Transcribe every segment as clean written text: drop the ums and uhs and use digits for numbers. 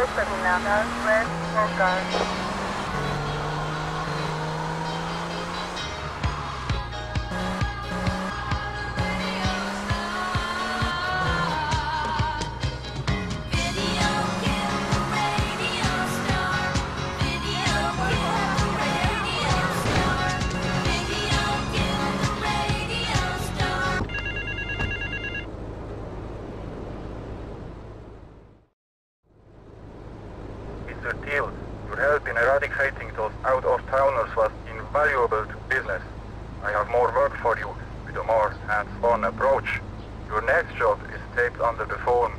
determinada, red for guard. Mr. Teal, your help in eradicating those out-of-towners was invaluable to business. I have more work for you with a more hands-on approach. Your next job is taped under the phone.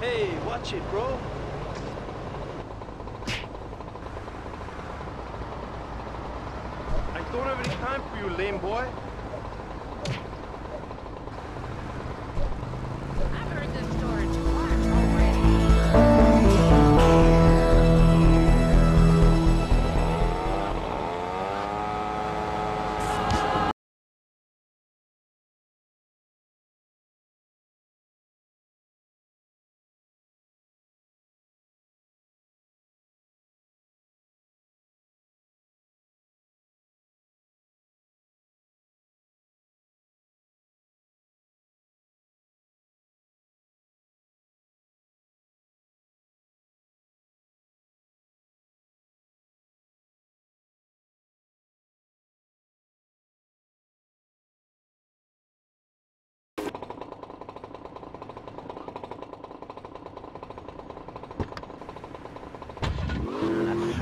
Hey, watch it, bro. I don't have any time for you, lame boy. I've heard this story twice already.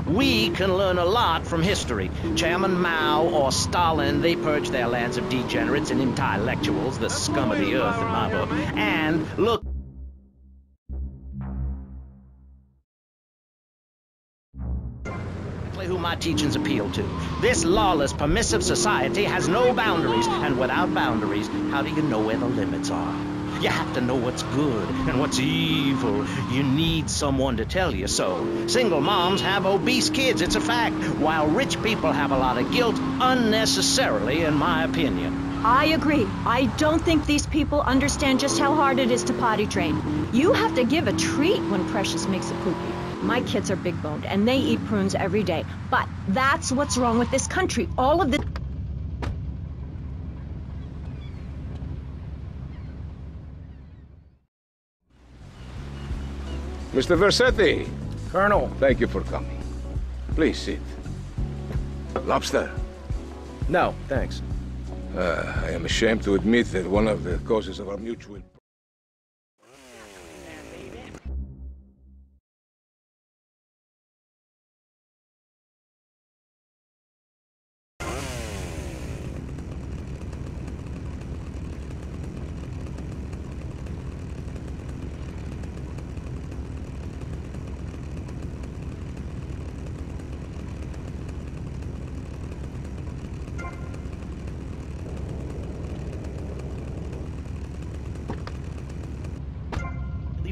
We can learn a lot from history. Chairman Mao or Stalin, they purged their lands of degenerates and intellectuals, the scum of the earth in my book. And look, who my teachings appeal to. This lawless, permissive society has no boundaries, and without boundaries, how do you know where the limits are? You have to know what's good and what's evil. You need someone to tell you so. Single moms have obese kids, it's a fact, while rich people have a lot of guilt unnecessarily, in my opinion. I agree. I don't think these people understand just how hard it is to potty train. You have to give a treat when Precious makes a poopy. My kids are big-boned, and they eat prunes every day. But that's what's wrong with this country. All of this... Mr. Versetti! Colonel. Thank you for coming. Please sit. Lobster? No, thanks. I am ashamed to admit that one of the causes of our mutual...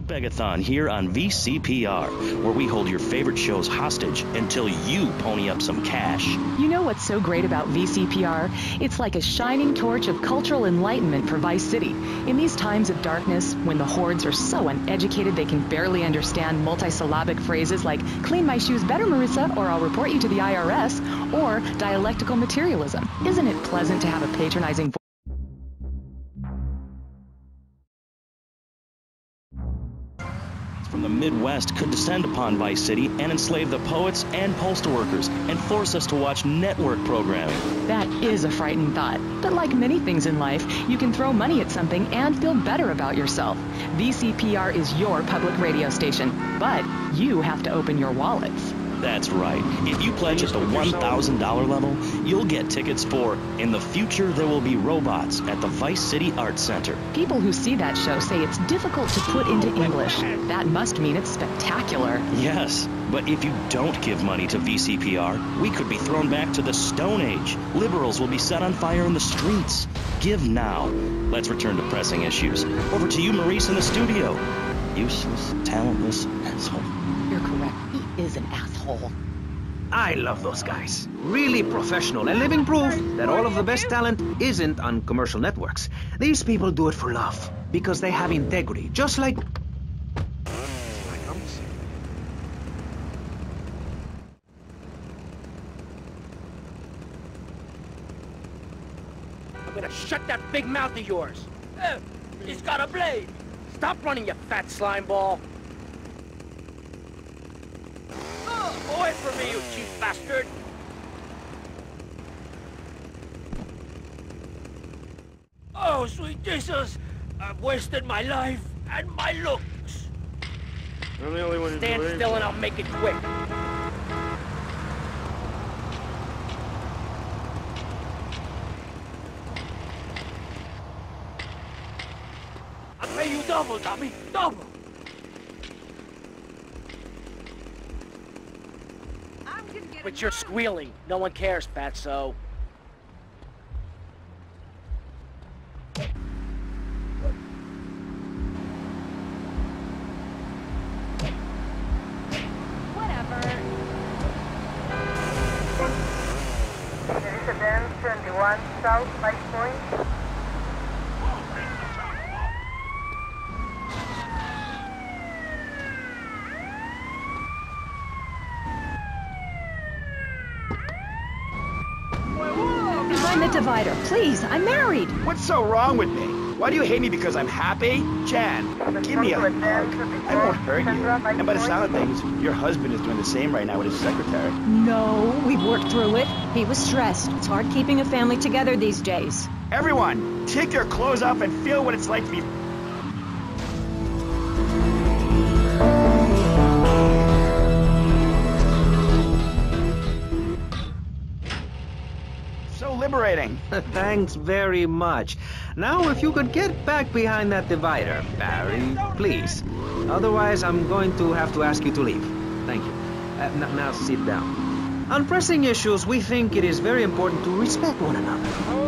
Begathon here on VCPR, where we hold your favorite shows hostage until you pony up some cash. You know what's so great about VCPR? It's like a shining torch of cultural enlightenment for Vice City. In these times of darkness, when the hordes are so uneducated they can barely understand multisyllabic phrases like, clean my shoes better, Marissa, or I'll report you to the IRS, or dialectical materialism. Isn't it pleasant to have a patronizing voice? From the Midwest could descend upon Vice City and enslave the poets and postal workers and force us to watch network programming. That is a frightening thought. But like many things in life, you can throw money at something and feel better about yourself. VCPR is your public radio station, but you have to open your wallets. That's right. If you pledge at the $1,000 level, you'll get tickets for In the Future There Will Be Robots at the Vice City Arts Center. People who see that show say it's difficult to put into English. That must mean it's spectacular. Yes, but if you don't give money to VCPR, we could be thrown back to the Stone Age. Liberals will be set on fire in the streets. Give now. Let's return to pressing issues. Over to you, Maurice, in the studio. Useless, talentless asshole. You're correct. He is an asshole. I love those guys. Really professional and living proof that all of the best talent isn't on commercial networks. These people do it for love because they have integrity, just like... I'm gonna shut that big mouth of yours. He's got a blade. Stop running, you fat slime ball. Away from me, you cheap bastard! Oh, sweet Jesus! I've wasted my life and my looks! I'm the only one who's Stand still and I'll make it quick. I'll pay you double, dummy! Double! But you're squealing. No one cares, fatso. Whatever. Residence 21 South 5 Point. Behind the divider, please. I'm married. What's so wrong with me? Why do you hate me because I'm happy? Jan, give me a hug. I won't hurt you. And by the sound of things, your husband is doing the same right now with his secretary. No, we've worked through it. He was stressed. It's hard keeping a family together these days. Everyone, take your clothes off and feel what it's like to be... So liberating. Thanks very much. Now, if you could get back behind that divider, Barry, please. Otherwise, I'm going to have to ask you to leave. Thank you. Now sit down. On pressing issues, we think it is very important to respect one another,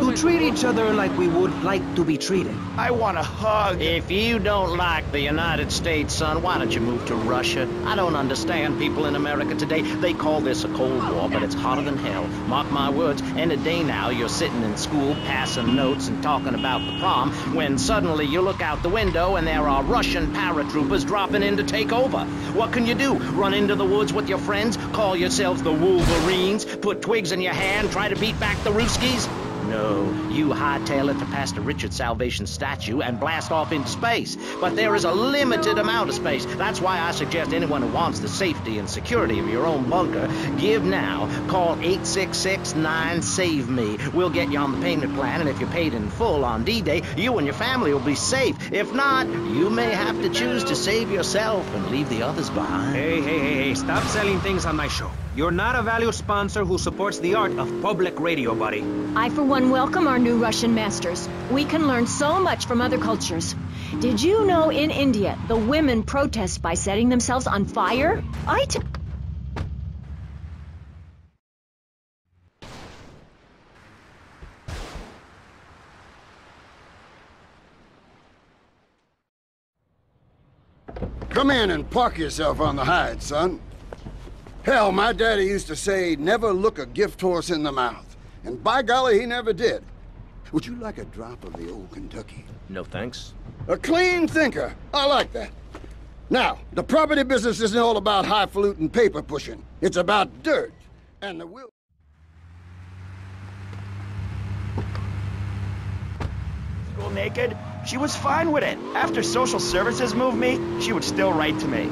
to treat each other like we would like to be treated. I want a hug. If you don't like the United States, son, why don't you move to Russia? I don't understand people in America today. They call this a Cold War, but it's hotter than hell. Mark my words, any day now you're sitting in school passing notes and talking about the prom, when suddenly you look out the window and there are Russian paratroopers dropping in to take over. What can you do? Run into the woods with your friends? Call yourselves the Wolverines? Put twigs in your hand? Try to beat back the Ruskies? No, you hightail it to Pastor Richard's Salvation statue and blast off into space. But there is a limited amount of space. That's why I suggest anyone who wants the safety and security of your own bunker, give now. Call 866-9-SAVE-ME. We'll get you on the payment plan, and if you're paid in full on D-Day, you and your family will be safe. If not, you may have to choose to save yourself and leave the others behind. Hey, stop selling things on my show. You're not a valued sponsor who supports the art of public radio, buddy. I, for one, welcome our new Russian masters. We can learn so much from other cultures. Did you know in India, the women protest by setting themselves on fire? Come in and park yourself on the hide, son. Hell, my daddy used to say, never look a gift horse in the mouth. And by golly, he never did. Would you like a drop of the old Kentucky? No thanks. A clean thinker. I like that. Now, the property business isn't all about highfalutin paper pushing. It's about dirt. And the will... School naked? She was fine with it. After social services moved me, she would still write to me.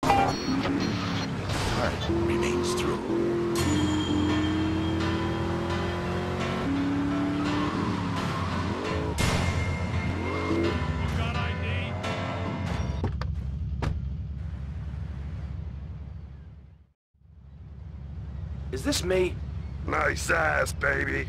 Heart remains true. Is this me? Nice ass, baby.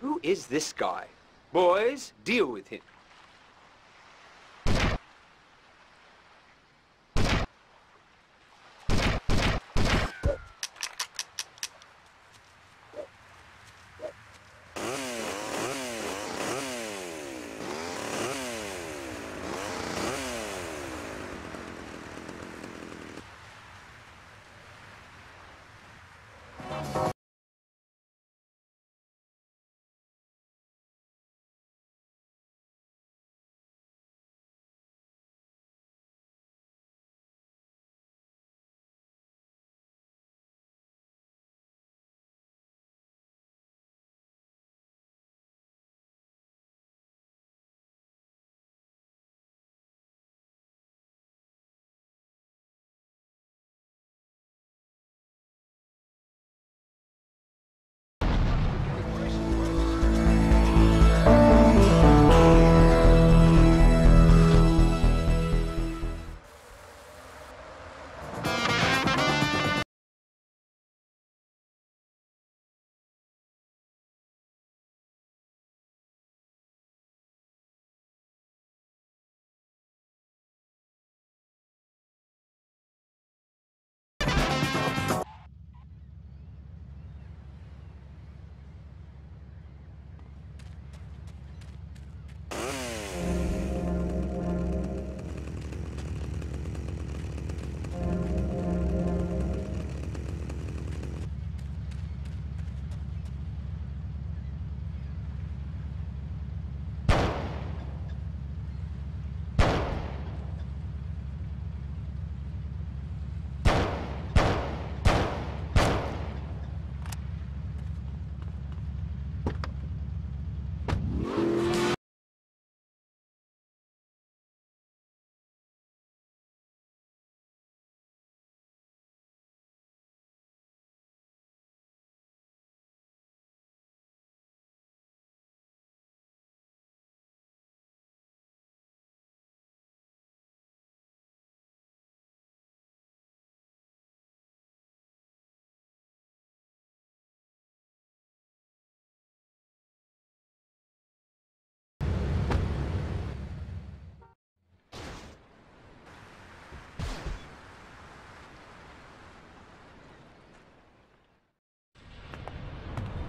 Who is this guy? Boys, deal with him.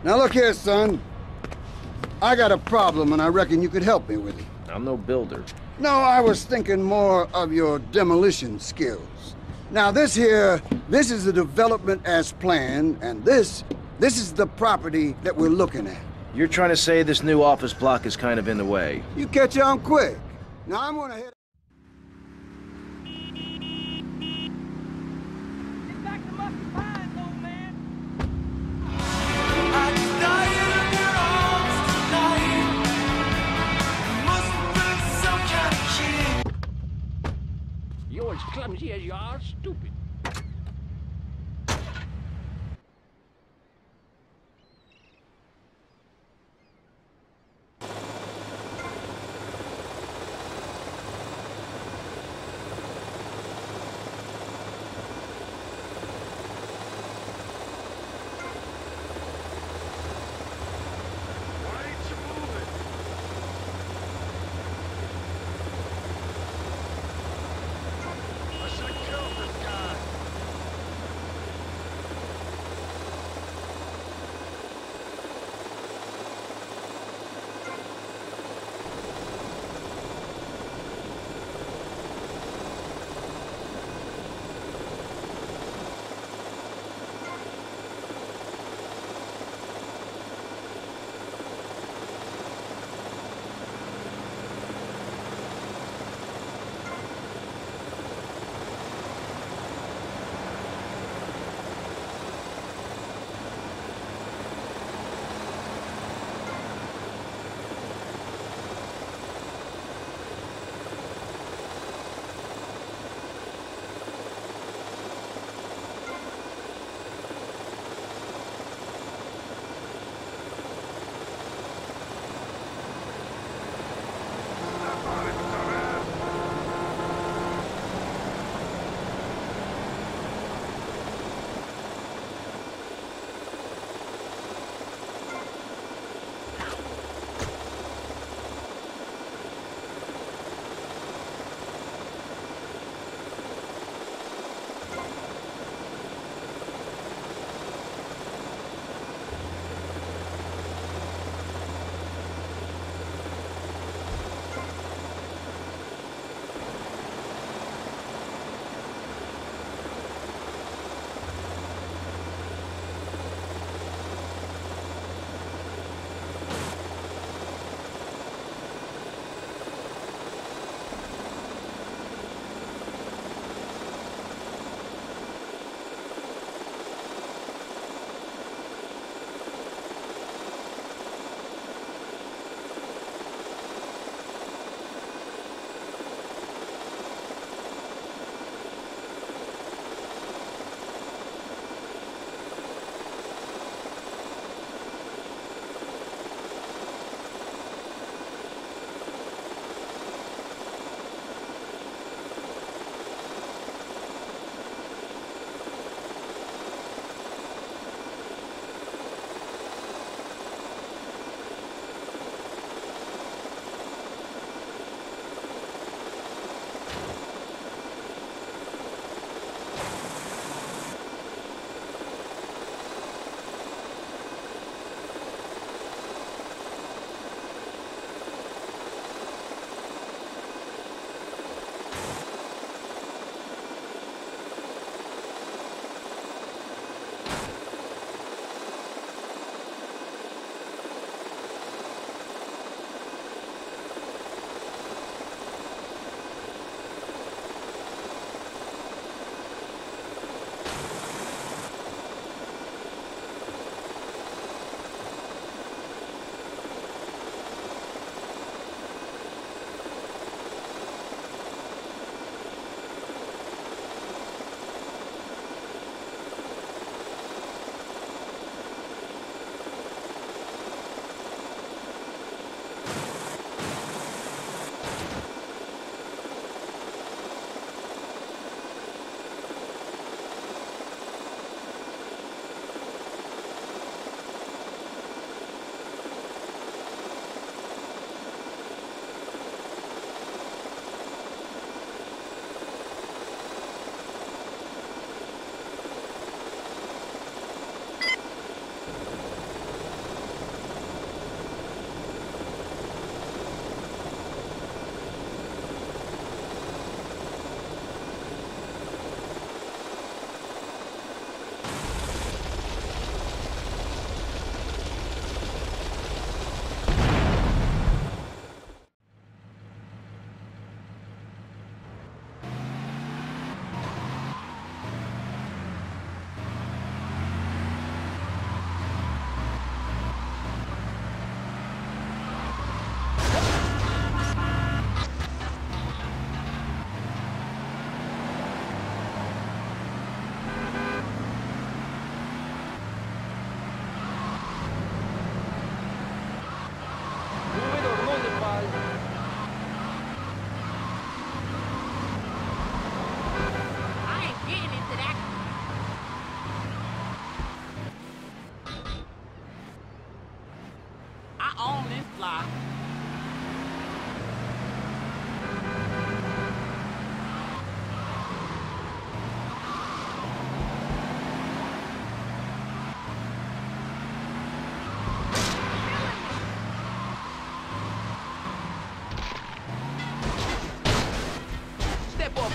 Now look here, son. I got a problem and I reckon you could help me with it. I'm no builder. No, I was thinking more of your demolition skills. Now this is the development as planned, and this is the property that we're looking at. You're trying to say this new office block is kind of in the way. You catch on quick. Now I'm gonna head... Get back to Musty Pines, old man! You're as clumsy as you are stupid. I should have killed this guy.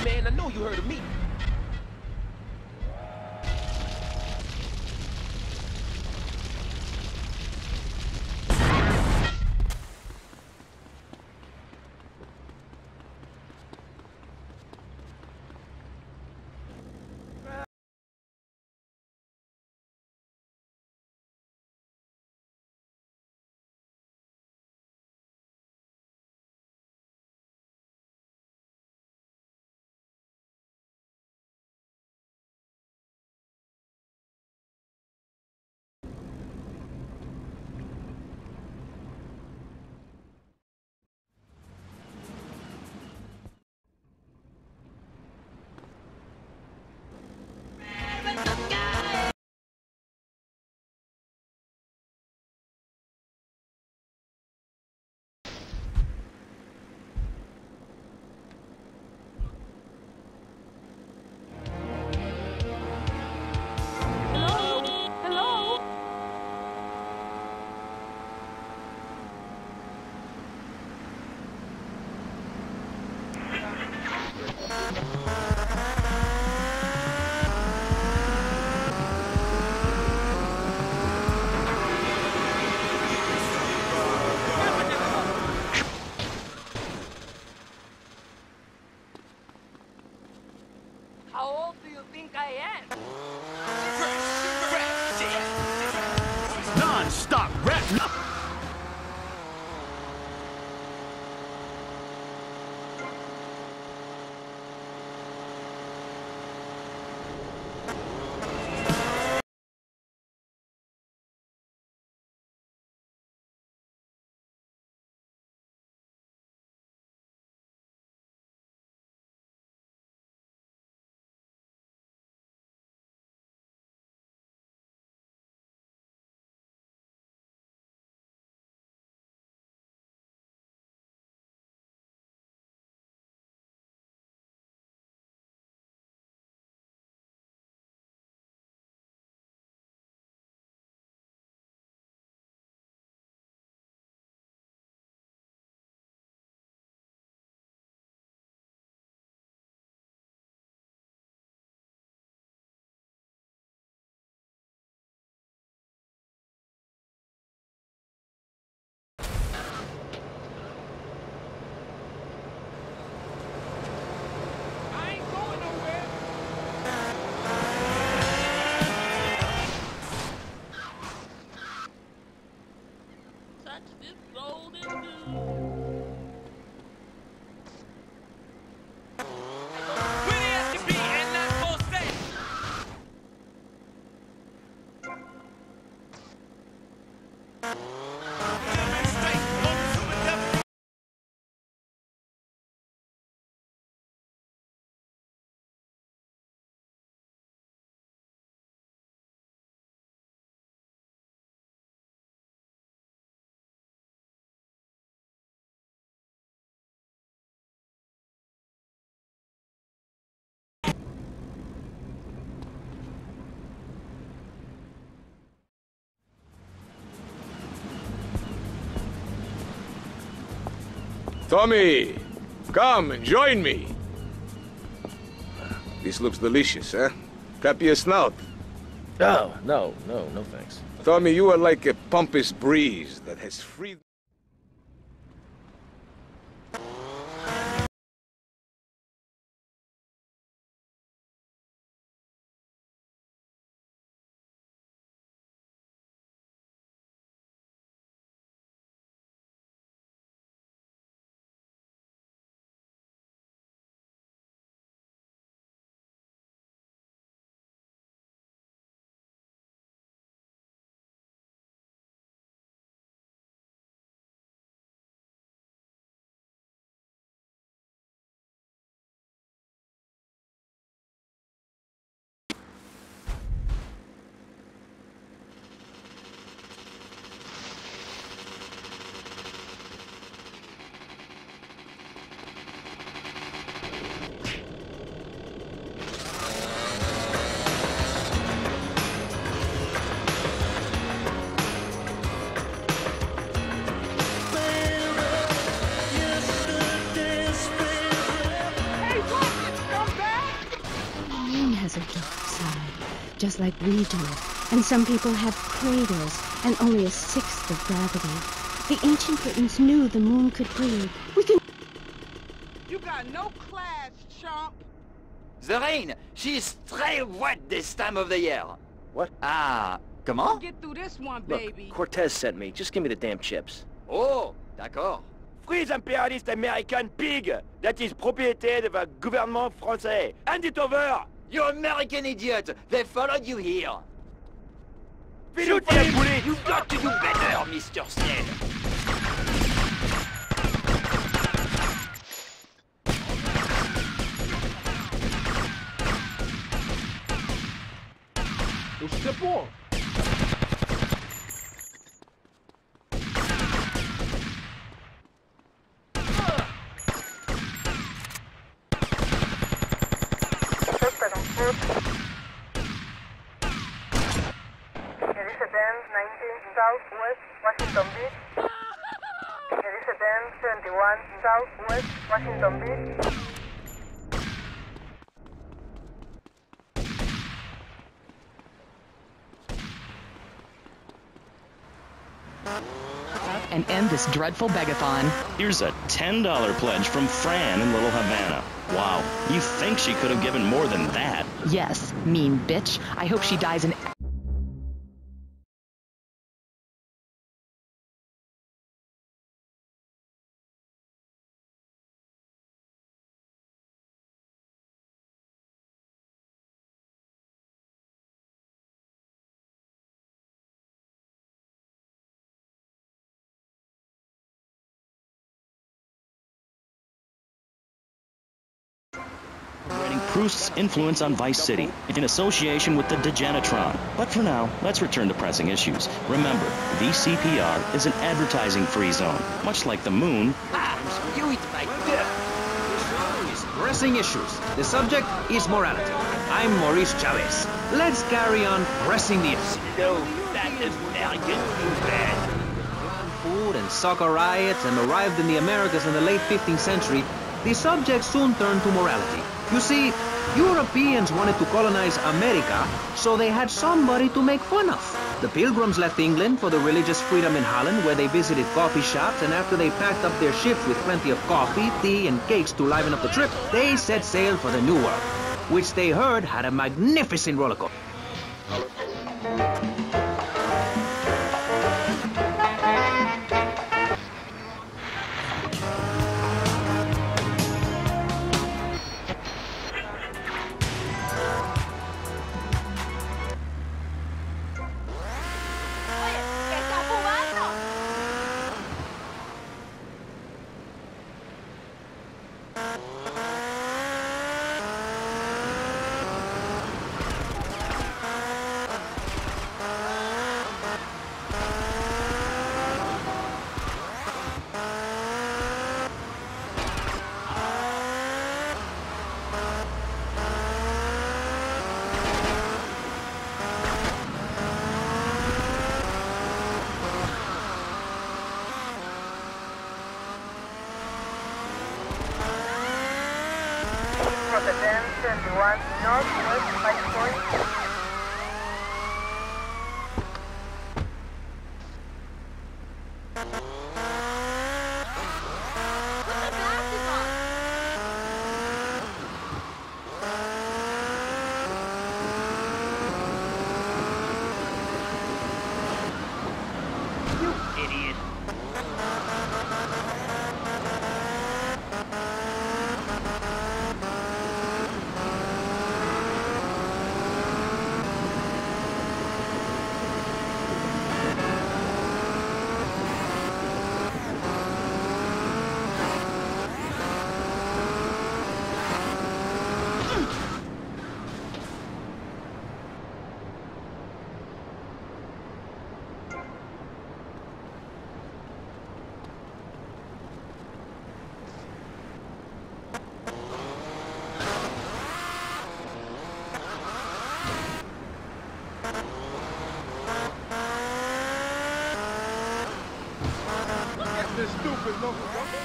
man. I know you heard of me. How old do you think I am? Non-stop rap. Tommy, come and join me. This looks delicious, huh? Clap your snout. Oh, no thanks. Tommy, you are like a pompous breeze that has freed... just like we do. And some people have craters and only a sixth of gravity. The ancient Britons knew the moon could breathe. We can... You got no class, chump. The rain, she's très wet this time of the year. What? Ah, comment? Get through this one, Look, baby. Cortez sent me. Just give me the damn chips. Oh, d'accord. Free the imperialist American pig that is propriété of the gouvernement français. Hand it over! You American idiot! They followed you here. Shoot that bullet! You've got to do better, Mr. Snell. C'est bon. Southwest Washington Beach. Elizabeth 71 Southwest Washington Beach. And end this dreadful begathon. Here's a $10 pledge from Fran in Little Havana. Wow, you think she could have given more than that? Yes, mean bitch. I hope she dies in... Proust's influence on Vice City, in association with the Degenitron. But for now, let's return to pressing issues. Remember, VCPR is an advertising-free zone, much like the moon. Ah, you eat my dirt! Pressing issues. The subject is morality. I'm Maurice Chavez. Let's carry on pressing the issues. No, that American bad. Food and soccer riots and arrived in the Americas in the late 15th century, the subject soon turned to morality. You see, Europeans wanted to colonize America, so they had somebody to make fun of. The Pilgrims left England for the religious freedom in Holland, where they visited coffee shops, and after they packed up their ships with plenty of coffee, tea, and cakes to liven up the trip, they set sail for the New World, which they heard had a magnificent roller coaster. Rotterdam 71 Northwest 5 Point. This stupid local government.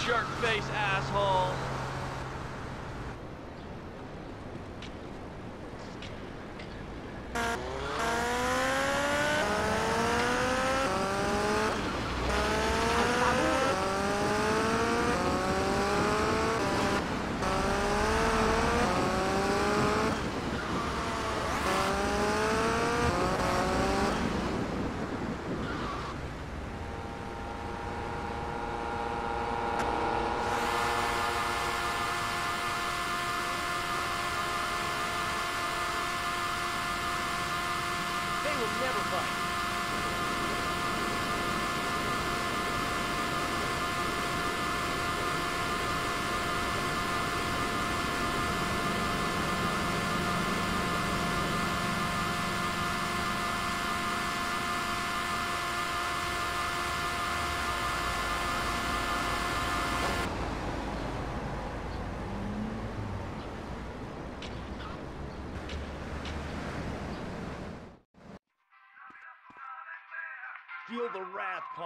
Jerk face, asshole. Never fight. Feel the wrath.